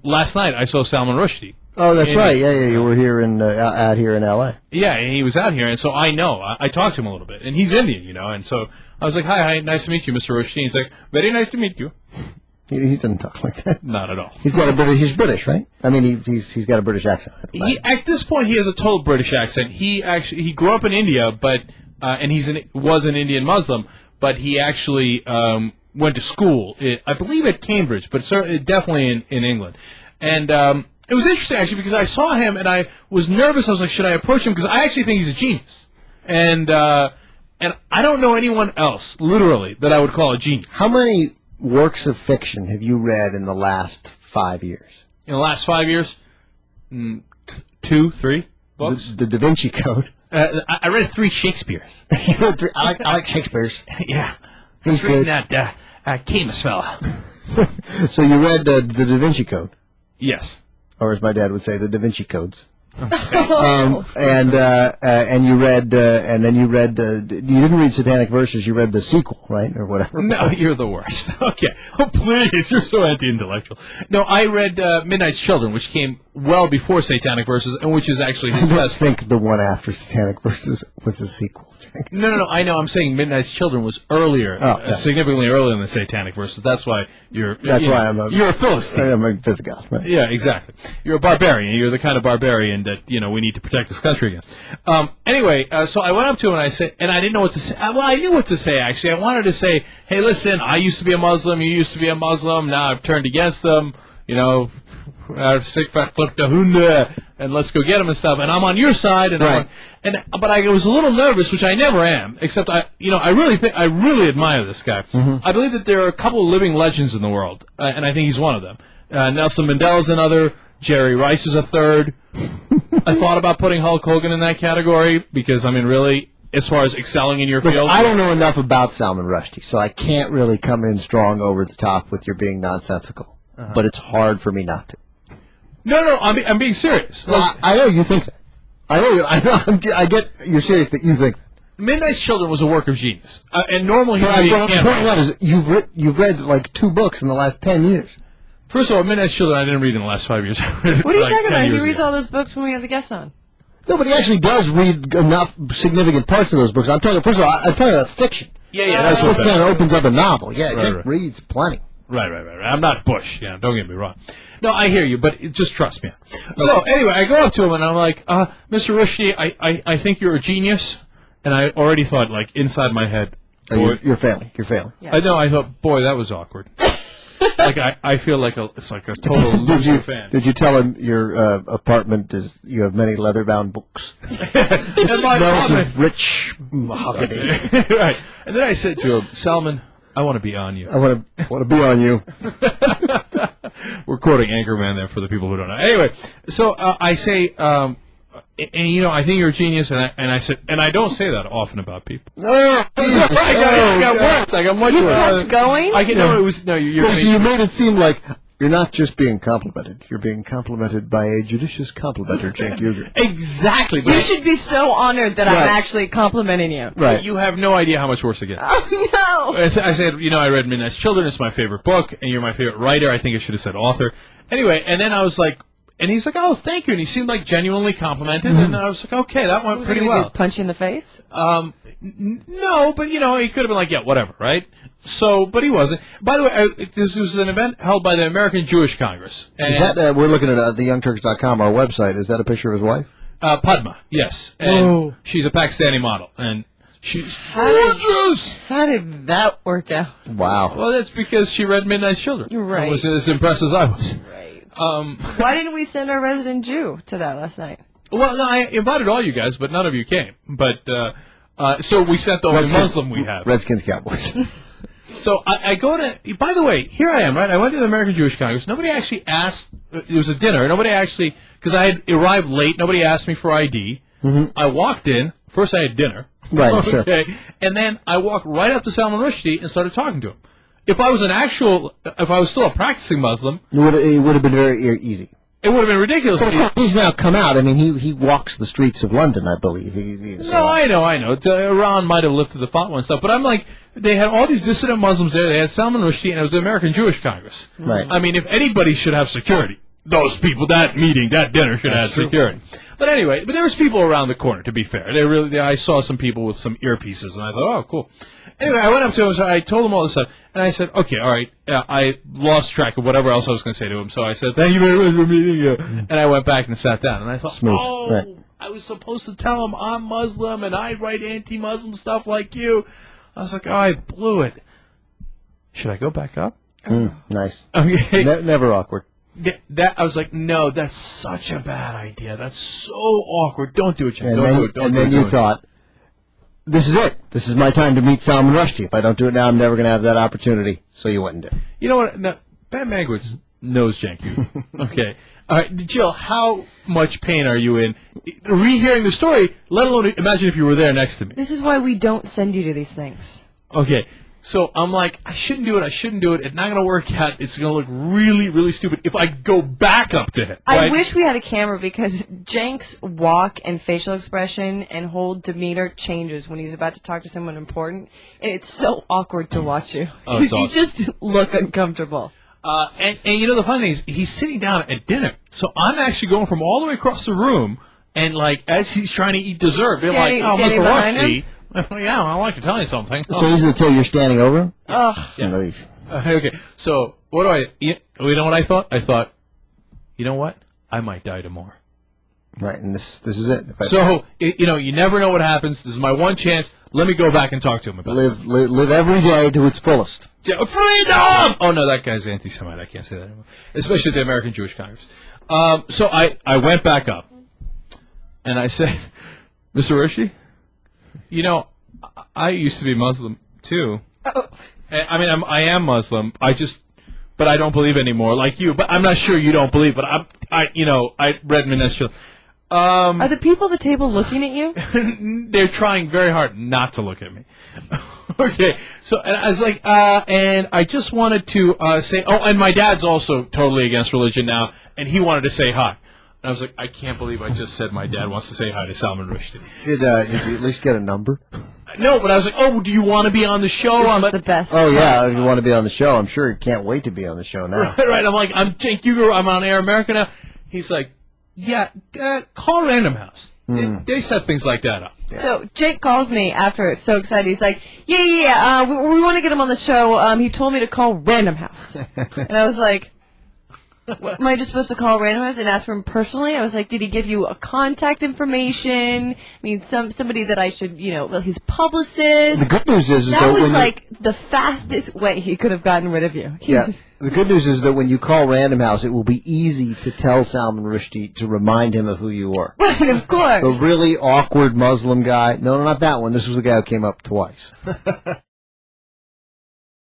last night I saw Salman Rushdie. Oh, that's right. Yeah, you were here out here in L.A. Yeah, and he was out here, and so I know. I talked to him a little bit, and he's Indian, and so I was like, hi, nice to meet you, Mr. Rushdie. He's like, very nice to meet you. He doesn't talk like that. Not at all. He's British, right? I mean, he's got a British accent. At this point, he has a total British accent. He grew up in India, but and was an Indian Muslim, but he actually went to school, I believe at Cambridge, but definitely in England. And it was interesting, actually, because I saw him, and I was nervous. I was like, should I approach him? Because I actually think he's a genius. And I don't know anyone else, literally, that I would call a genius. How many works of fiction have you read in the last 5 years? In the last 5 years? 2, 3 books. The Da Vinci Code. I read 3 Shakespeare's. You read 3? I like Shakespeare's. Yeah. I was reading that Camus fella. So you read the Da Vinci Code? Yes. Or as my dad would say, the Da Vinci Codes. And you read, and then you read, you didn't read Satanic Verses, you read the sequel, right, or whatever. No, you're the worst. Okay. Oh, please, you're so anti-intellectual. No, I read Midnight's Children, which came well before Satanic Verses, and which is actually his best. I think the one after Satanic Verses was the sequel. No, I know. I'm saying Midnight's Children was earlier, significantly earlier than Satanic Verses. That's why you're a Philistine. I'm a Visigoth. Right? Yeah, exactly. You're a barbarian. You're the kind of barbarian that we need to protect this country against. Anyway, so I went up to him and I said, and I didn't know what to say. Well, I knew what to say actually. I wanted to say, hey, listen, I used to be a Muslim. You used to be a Muslim. Now I've turned against them. And let's go get him and stuff. And I'm on your side. And right. But I was a little nervous, which I never am. Except I really admire this guy. Mm-hmm. I believe that there are a couple of living legends in the world, and I think he's one of them. Nelson Mandela's another. Jerry Rice is a third. I thought about putting Hulk Hogan in that category because, I mean, really, as far as excelling in your field. I don't know enough about Salman Rushdie, so I can't really come in strong over the top with your being nonsensical. But it's hard for me not to. No, I'm being serious. Well, I know you think that. I get you're serious that you think that. Midnight's Children was a work of genius. And normally you've read like 2 books in the last 10 years. First of all, Midnight's Children I didn't read in the last 5 years. What are you talking about? He reads all those books when we have the guests on. No, but he actually does read enough significant parts of those books. I'm talking about fiction. Yeah. That's what opens up a novel. Yeah, right. Reads plenty. Right. I'm not Bush. Don't get me wrong. No, I hear you, but just trust me. So anyway, I go up to him and I'm like, Mr. Rushdie, I think you're a genius. And I already thought, like, inside my head. You're failing. Yeah. I thought, boy, that was awkward. Like, I feel like it's like a total loser fan. Did you tell him your apartment you have many leather-bound books? It smells of rich mahogany. Right. And then I said to him, Salman, I want to be on you. I want to be on you. We're quoting Anchorman there for the people who don't know. Anyway, so I say, I think you're a genius, and I said, and I don't say that often about people. I got worse. I got much worse. Going? You made it seem like you're not just being complimented. You're being complimented by a judicious complimenter, Cenk Uger. Exactly. You should be so honored that I'm actually complimenting you. Right. You have no idea how much worse it gets. Oh, no. I said, I read Midnight's Children. It's my favorite book, and you're my favorite writer. I think I should have said author. Anyway, and then I was like, and he's like, oh, thank you. And he seemed like genuinely complimented. And I was like, okay, that went pretty well. Punch you in the face? No, but, he could have been like, yeah, whatever, right? So, but he wasn't. By the way, this was an event held by the American Jewish Congress. And is that, we're looking at theyoungturks.com, our website. Is that a picture of his wife? Padma, yes. And she's a Pakistani model. And she's gorgeous! How did that work out? Wow. Well, that's because she read Midnight's Children. Right. I was as impressed as I was. Right. Why didn't we send our resident Jew to that last night? Well, no, I invited all you guys, but none of you came. But so we sent the only Muslim we have. Redskins Cowboys. So I go to. By the way, here I am, right? I went to the American Jewish Congress. Nobody actually asked. It was a dinner. Nobody actually, because I had arrived late. Nobody asked me for ID. Mm-hmm. I walked in. First, I had dinner. Right. Okay. Sure. And then I walked right up to Salman Rushdie and started talking to him. If I was still a practicing Muslim, it would have been very easy. It would have been ridiculous. But he's now come out. I mean, he walks the streets of London, I believe. I know. Iran might have lifted the fatwa and stuff, but I'm like, they had all these dissident Muslims there. They had Salman Rushdie, and it was the American Jewish Congress. Right. I mean, if anybody should have security, those people, that meeting, that dinner should have security. But anyway, there was people around the corner, to be fair. I saw some people with some earpieces, and I thought, oh, cool. Anyway, I went up to him, so I told him all this stuff, and I said, okay, all right, I lost track of whatever else I was going to say to him, so I said, thank you very much for meeting you. And I went back and sat down, and I thought, right. I was supposed to tell him I'm Muslim, and I write anti-Muslim stuff like you. I was like, oh, I blew it. Should I go back up? Nice. Okay. Never awkward. I was like, no, that's such a bad idea. That's so awkward. Don't do it, Cenk. And then you thought, this is it. This is my time to meet Salman Rushdie. If I don't do it now, I'm never going to have that opportunity. So you went and did it. You know what? No, Pat Mankiewicz knows Cenk. Okay. All right, Jill, how much pain are you in rehearing the story, let alone imagine if you were there next to me? This is why we don't send you to these things. Okay. So I'm like, I shouldn't do it. It's not going to work out. It's going to look really, really stupid if I go back up to him. I wish we had a camera because Cenk's walk and facial expression and whole demeanor changes when he's about to talk to someone important. And it's so awkward to watch you. Oh, it's awesome. You just look uncomfortable. And you know, the funny thing is, he's sitting down at dinner. So I'm actually going from all the way across the room, and like, as he's trying to eat dessert, they're like, oh, Mr. Rushdie. Yeah, I'd like to tell you something. So easy to tell you're standing over him? Yeah. Okay, so what do you know what I thought? I thought, you know what? I might die tomorrow. Right, and this is it. So, you never know what happens. This is my one chance. Let me go back and talk to him about it. Live every day to its fullest. Freedom! Oh, no, that guy's anti-Semite. I can't say that anymore. Especially the American Jewish Congress. So I went back up, and I said, Mr. Rushdie, I used to be Muslim, too. I mean, I am Muslim. But I don't believe anymore, like you. But I'm not sure you don't believe. But I read Minestrel. Are the people at the table looking at you? They're trying very hard not to look at me. Okay, so and I was like, and I just wanted to say, and my dad's also totally against religion now, and he wanted to say hi. And I was like, I can't believe I just said my dad wants to say hi to Salman Rushdie. Did you at least get a number? No, but I was like, do you want to be on the show? This is the best. Oh, yeah, if you want to be on the show. I'm sure you can't wait to be on the show now. Right, I'm like, I'm Cenk Uger, I'm on Air America now. He's like, yeah, call Random House. They set things like that up. Yeah. So Jake calls me after it's so excited. He's like, yeah, we want to get him on the show. He told me to call Random House. And I was like, what, am I just supposed to call Random House and ask for him personally? I was like, did he give you a contact information? I mean, somebody that I should, his publicist. The good news is that was like the fastest way he could have gotten rid of you. Yeah. The good news is that when you call Random House, it will be easy to tell Salman Rushdie to remind him of who you are. Right, of course. The really awkward Muslim guy. No, not that one. This was the guy who came up twice.